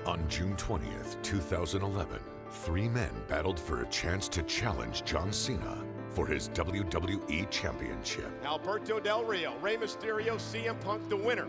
On June 20th, 2011, three men battled for a chance to challenge John Cena for his WWE Championship. Alberto Del Rio, Rey Mysterio, CM Punk, the winner,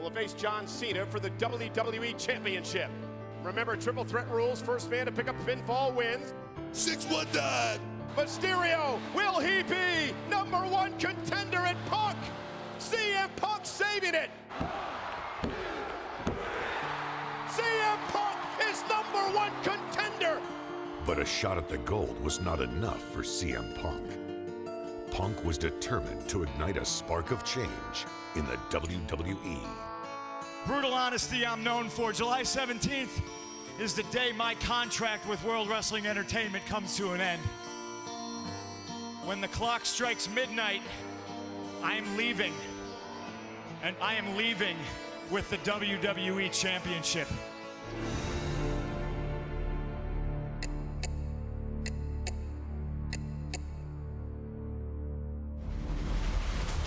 will face John Cena for the WWE Championship. Remember, triple threat rules. First man to pick up pinfall wins. 619. Mysterio, will he be #1 contender at Punk? CM Punk saving it. CM Punk is #1 contender. But a shot at the gold was not enough for CM Punk. Punk was determined to ignite a spark of change in the WWE. Brutal honesty I'm known for. July 17th is the day my contract with World Wrestling Entertainment comes to an end. When the clock strikes midnight, I am leaving. And I am leaving with the WWE Championship.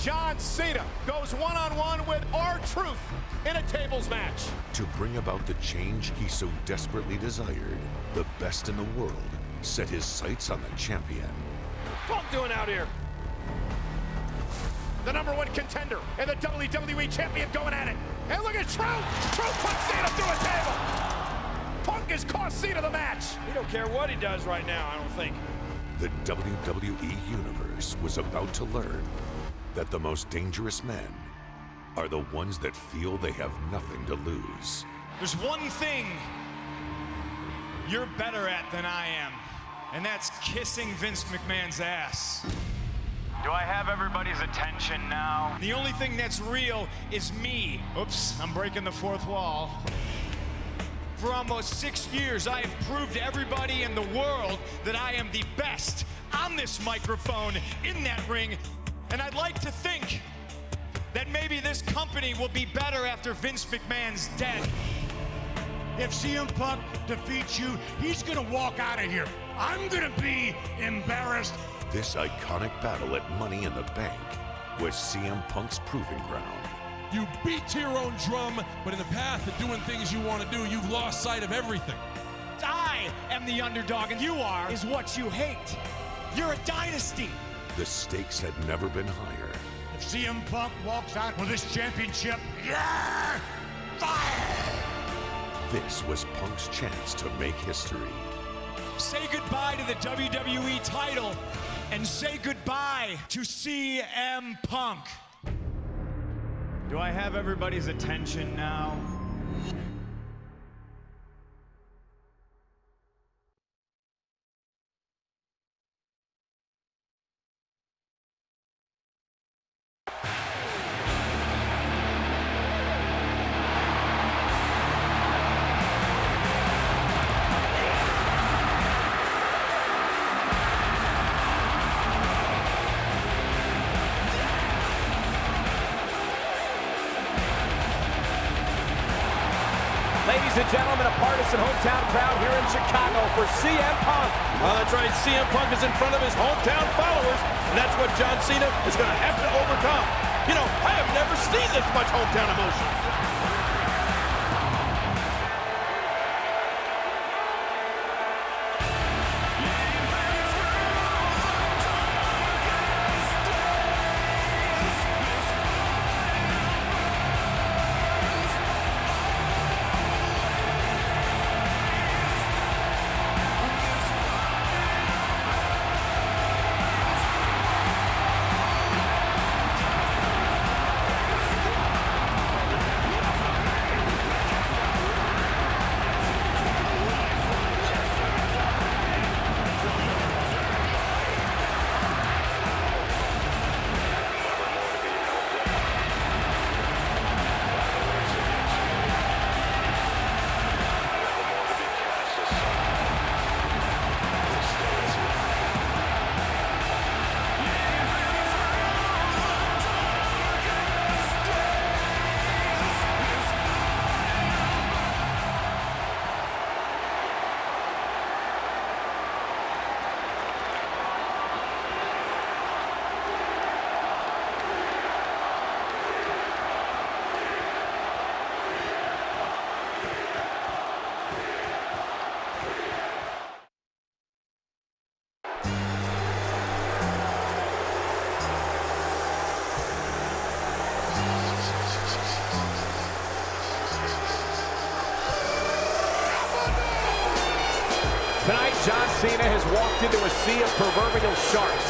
John Cena goes one-on-one with R-Truth in a tables match. To bring about the change he so desperately desired, the best in the world set his sights on the champion. What's Punk doing out here? The #1 contender and the WWE Champion going at it. And look at Truth! Truth puts Cena through a table! Punk has cost Cena the match! He don't care what he does right now, I don't think. The WWE Universe was about to learn that the most dangerous men are the ones that feel they have nothing to lose. There's one thing you're better at than I am, and that's kissing Vince McMahon's ass. Do I have everybody's attention now? The only thing that's real is me. Oops, I'm breaking the fourth wall. For almost 6 years, I have proved to everybody in the world that I am the best on this microphone, in that ring, and I'd like to think that maybe this company will be better after Vince McMahon's dead. If CM Punk defeats you, he's gonna walk out of here. I'm gonna be embarrassed. This iconic battle at Money in the Bank was CM Punk's proving ground. You beat to your own drum, but in the path of doing things you want to do, you've lost sight of everything. I am the underdog, and you are is what you hate. You're a dynasty. The stakes had never been higher. If CM Punk walks out with this championship, yeah, fire! This was Punk's chance to make history. Say goodbye to the WWE title and say goodbye to CM Punk. Do I have everybody's attention now? Ladies and gentlemen, a partisan hometown crowd here in Chicago for CM Punk. That's right, CM Punk is in front of his hometown followers, and that's what John Cena is going to have to overcome. You know, I have never seen this much hometown emotion. John Cena has walked into a sea of proverbial sharks.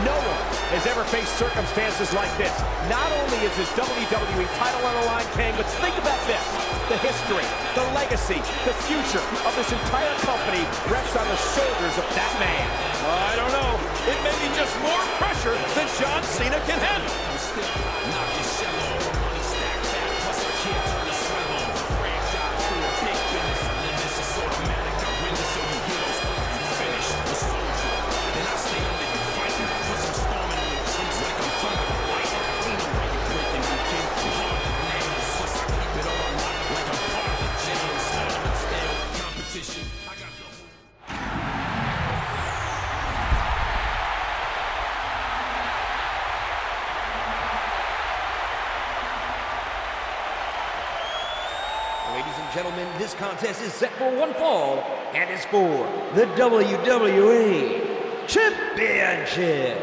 No one has ever faced circumstances like this. Not only is his WWE title on the line, King, but think about this. The history, the legacy, the future of this entire company rests on the shoulders of that man. I don't know. It may be just more pressure than John Cena can handle. Ladies and gentlemen, this contest is set for one fall and is for the WWE Championship.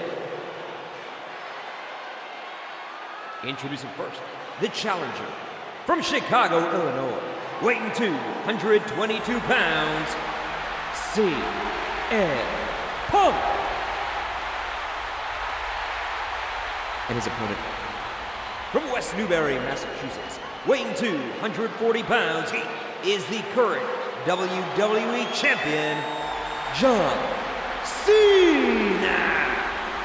Introducing first, the challenger from Chicago, Illinois, weighing 222 pounds, CM Punk. And his opponent from West Newbury, Massachusetts, weighing 240 pounds, he is the current WWE Champion, John Cena.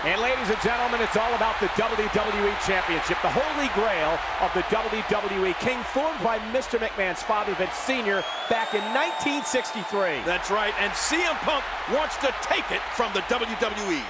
And ladies and gentlemen, it's all about the WWE Championship, the holy grail of the WWE. King, formed by Mr. McMahon's father, Vince Sr., back in 1963. That's right, and CM Punk wants to take it from the WWE.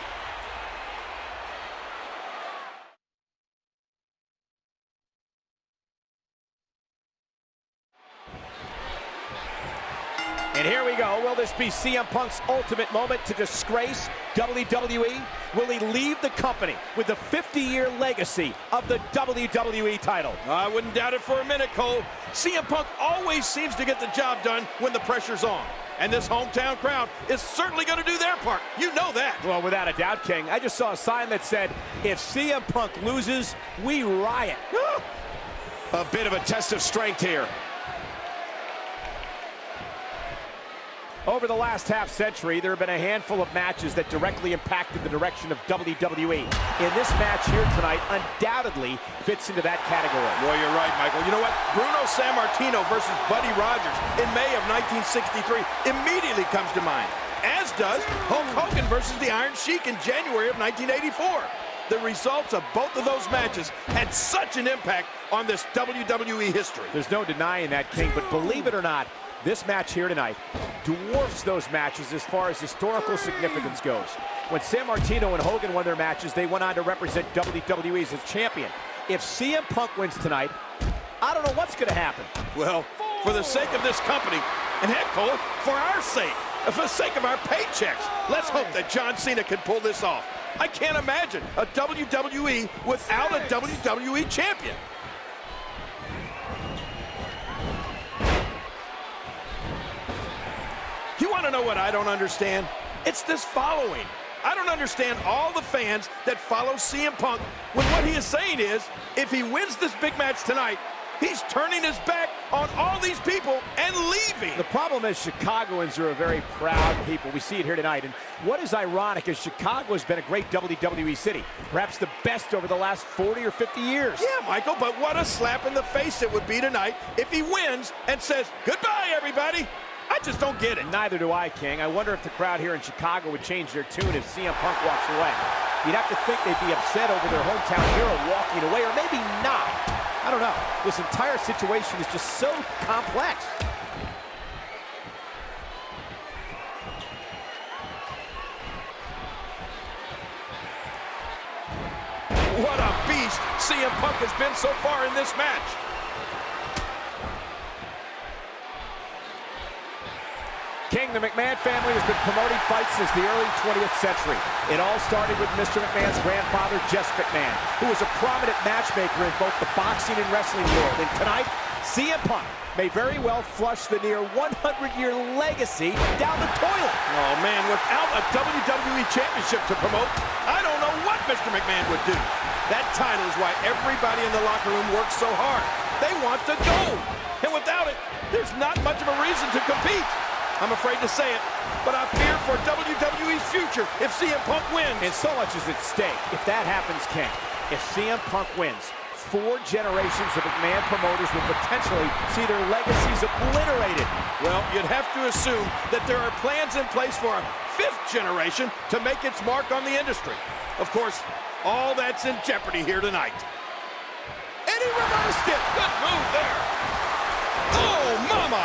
And here we go. Will this be CM Punk's ultimate moment to disgrace WWE? Will he leave the company with the 50-year legacy of the WWE title? I wouldn't doubt it for a minute, Cole. CM Punk always seems to get the job done when the pressure's on. And this hometown crowd is certainly going to do their part. You know that. Well, without a doubt, King. I just saw a sign that said, if CM Punk loses, we riot. A bit of a test of strength here. Over the last half-century, there have been a handful of matches that directly impacted the direction of WWE. And this match here tonight undoubtedly fits into that category. Boy, you're right, Michael. You know what? Bruno Sammartino versus Buddy Rogers in May of 1963 immediately comes to mind, as does Hulk Hogan versus the Iron Sheik in January of 1984. The results of both of those matches had such an impact on this WWE history. There's no denying that, King, but believe it or not, this match here tonight dwarfs those matches as far as historical significance goes. When Sammartino and Hogan won their matches, they went on to represent WWE as its champion. If CM Punk wins tonight, I don't know what's going to happen. Well, for the sake of this company, and heck, Cole, for our sake, for the sake of our paychecks, let's hope that John Cena can pull this off. I can't imagine a WWE without a WWE champion. You want to know what I don't understand? It's this following. I don't understand all the fans that follow CM Punk when what he is saying is, if he wins this big match tonight, he's turning his back on all these people and leaving. The problem is Chicagoans are a very proud people. We see it here tonight. And what is ironic is Chicago has been a great WWE city, perhaps the best over the last 40 or 50 years. Yeah, Michael, but what a slap in the face it would be tonight if he wins and says, goodbye, everybody. I just don't get it. Neither do I, King. I wonder if the crowd here in Chicago would change their tune if CM Punk walks away. You'd have to think they'd be upset over their hometown hero walking away, or maybe not. I don't know. This entire situation is just so complex. What a beast CM Punk has been so far in this match. King, the McMahon family has been promoting fights since the early 20th century. It all started with Mr. McMahon's grandfather, Jess McMahon, who was a prominent matchmaker in both the boxing and wrestling world. And tonight, CM Punk may very well flush the near 100-year legacy down the toilet. Oh, man, without a WWE Championship to promote, I don't know what Mr. McMahon would do. That title is why everybody in the locker room works so hard. They want the gold. And without it, there's not much of a reason to compete. I'm afraid to say it, but I fear for WWE's future if CM Punk wins. And so much is at stake if that happens, King. If CM Punk wins, 4 generations of McMahon promoters will potentially see their legacies obliterated. Well, you'd have to assume that there are plans in place for a 5th generation to make its mark on the industry. Of course, all that's in jeopardy here tonight. And he reversed it. Good move there. Oh, mama!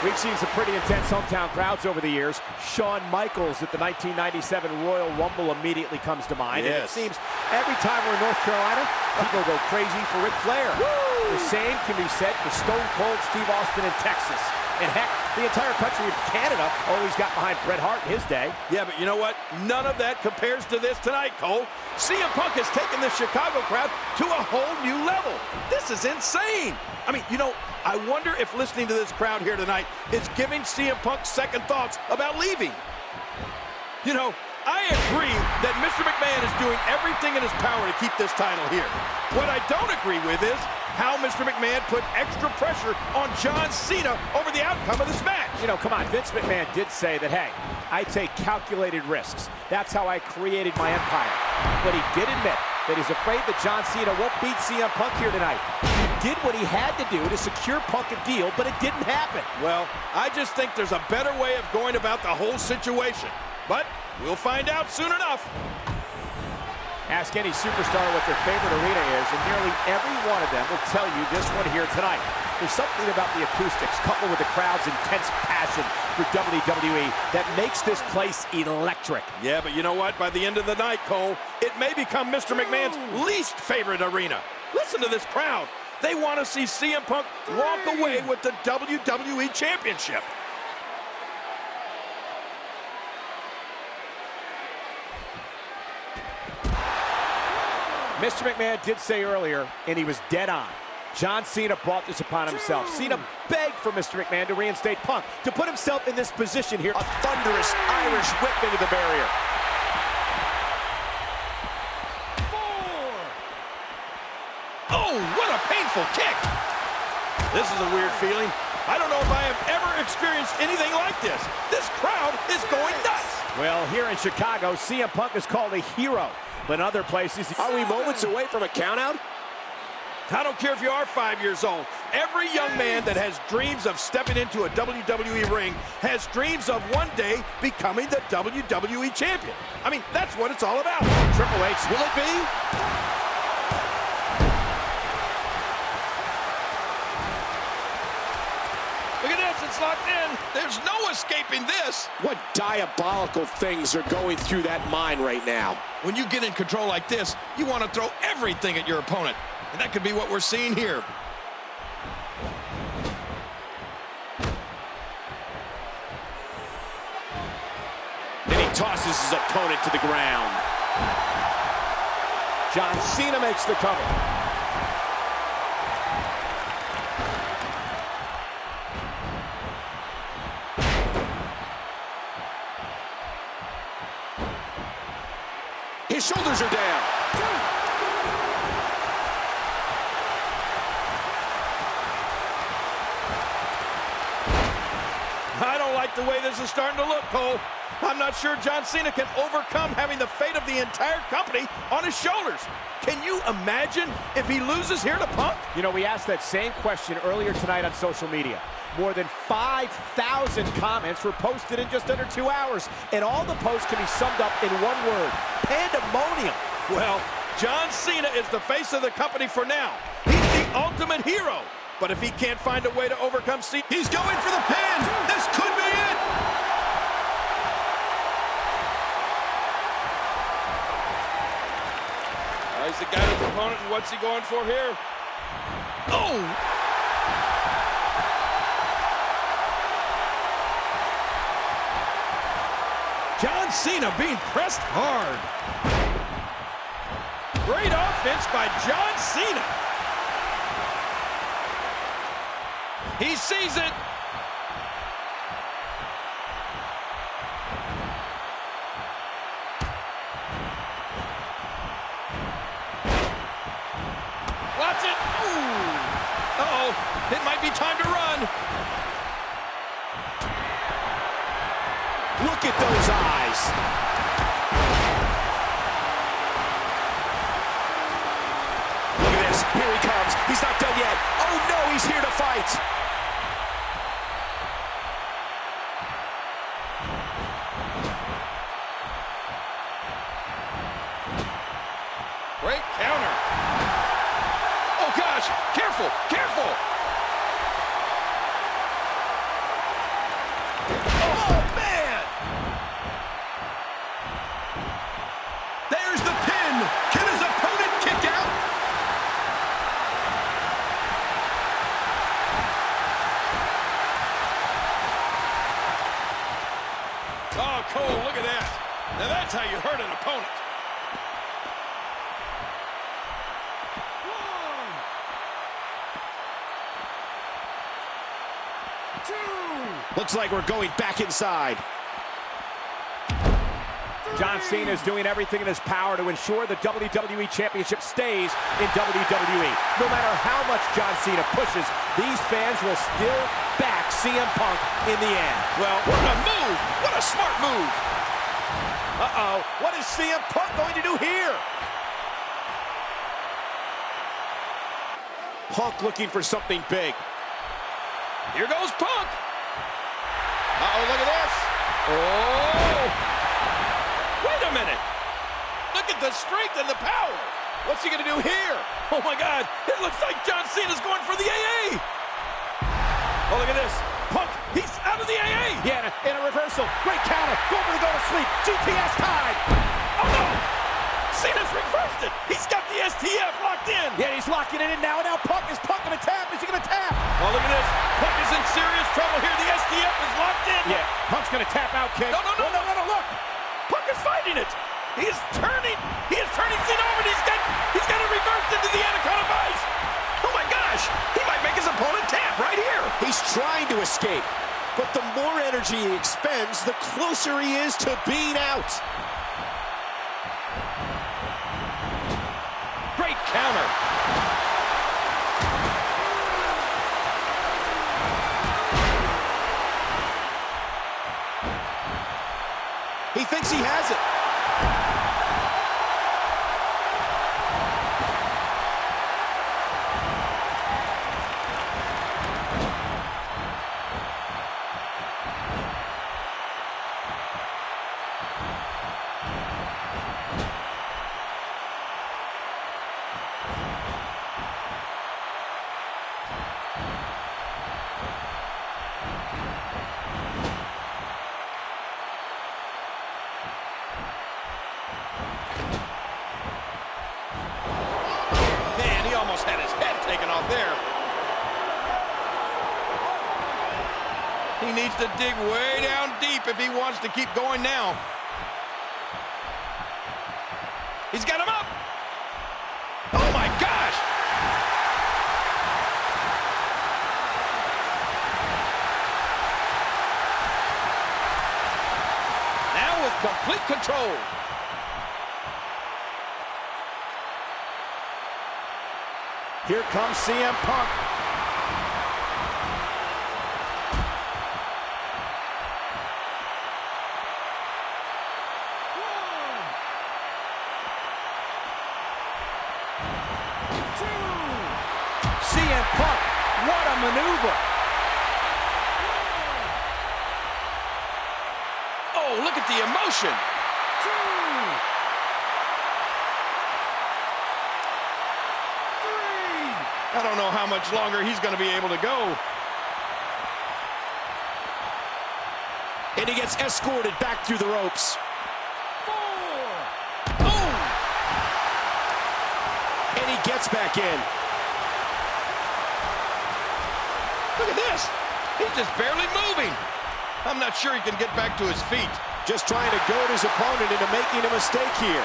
We've seen some pretty intense hometown crowds over the years. Shawn Michaels at the 1997 Royal Rumble immediately comes to mind. Yes. And it seems every time we're in North Carolina, people go crazy for Ric Flair. Woo! The same can be said for Stone Cold Steve Austin in Texas. And heck, the entire country of Canada always got behind Bret Hart in his day. Yeah, but you know what? None of that compares to this tonight, Cole. CM Punk has taken the Chicago crowd to a whole new level. This is insane. I mean, you know, I wonder if listening to this crowd here tonight is giving CM Punk second thoughts about leaving. You know, I agree that Mr. McMahon is doing everything in his power to keep this title here. What I don't agree with is how Mr. McMahon put extra pressure on John Cena over the outcome of this match. You know, come on, Vince McMahon did say that, hey, I take calculated risks. That's how I created my empire. But he did admit that he's afraid that John Cena won't beat CM Punk here tonight. He did what he had to do to secure Punk a deal, but it didn't happen. Well, I just think there's a better way of going about the whole situation. But we'll find out soon enough. Ask any superstar what their favorite arena is, and nearly every one of them will tell you this one here tonight. There's something about the acoustics, coupled with the crowd's intense passion for WWE, that makes this place electric. Yeah, but you know what? By the end of the night, Cole, it may become Mr. McMahon's least favorite arena. Listen to this crowd. They want to see CM Punk walk away with the WWE Championship. Mr. McMahon did say earlier, and he was dead on, John Cena brought this upon himself. Cena begged for Mr. McMahon to reinstate Punk, to put himself in this position here. A thunderous Irish whip into the barrier. 4. Oh, what a painful kick. This is a weird feeling. I don't know if I have ever experienced anything like this. This crowd is going nuts. Well, here in Chicago, CM Punk is called a hero. But in other places, are we moments away from a countout? I don't care if you are 5 years old. Every young man that has dreams of stepping into a WWE ring has dreams of one day becoming the WWE champion. I mean, that's what it's all about. Triple H, will it be? Look at this, it's locked in. There's no escaping this. What diabolical things are going through that mind right now? When you get in control like this, you want to throw everything at your opponent. And that could be what we're seeing here. And he tosses his opponent to the ground. John Cena makes the cover. His shoulders are down. I don't like the way this is starting to look, Cole. I'm not sure John Cena can overcome having the fate of the entire company on his shoulders. Can you imagine if he loses here to Punk? You know, we asked that same question earlier tonight on social media. More than 5,000 comments were posted in just under 2 hours, and all the posts can be summed up in one word: pandemonium. Well, John Cena is the face of the company for now. He's the ultimate hero. But if he can't find a way to overcome Cena, he's going for the pin. This could be it. He's the guy with the opponent, and what's he going for here? Oh! John Cena being pressed hard. Great offense by John Cena. He sees it. Watch it. Ooh. Uh-oh. It might be time to run. Look at those eyes. Look at this. Here he comes. He's not done yet. Oh, no, he's here to fight. Great counter. Oh, gosh. Careful. Careful. Oh, man. There's the pin. Can his opponent kick out? Oh, Cole, look at that. Now that's how you hurt an opponent. Looks like we're going back inside. John Cena is doing everything in his power to ensure the WWE Championship stays in WWE. No matter how much John Cena pushes, these fans will still back CM Punk in the end. Well, what a move! What a smart move! Uh-oh, what is CM Punk going to do here? Punk looking for something big. Here goes Punk! Uh-oh, look at this! Oh! Wait a minute! Look at the strength and the power! What's he gonna do here? Oh my God! It looks like John Cena's going for the AA! Oh, look at this! Punk, he's out of the AA! Yeah, in a reversal. Great counter. Go for the go to sleep. GTS tied. Oh no! Cena's reversed it! He's got the STF locked in! Yeah, he's locking it in now. Now Punk is gonna tap. Is he gonna tap? Oh, look at this! Punk is in serious trouble here. The STF is locked in! Yeah, Punk's gonna tap out, King. No, look! Punk is fighting it! He is turning Cena over, and he's got it reversed into the Anaconda Vice! Oh my gosh! He might make his opponent tap right here! He's trying to escape, but the more energy he expends, the closer he is to being out. Great counter! He thinks he has it. Had his head taken off there. He needs to dig way down deep if he wants to keep going now. He's got him up. Oh my gosh! Now with complete control. Here comes CM Punk. CM Punk, what a maneuver. Oh, look at the emotion. I don't know how much longer he's going to be able to go. And he gets escorted back through the ropes. Oh! And he gets back in. Look at this. He's just barely moving. I'm not sure he can get back to his feet. Just trying to goad his opponent into making a mistake here.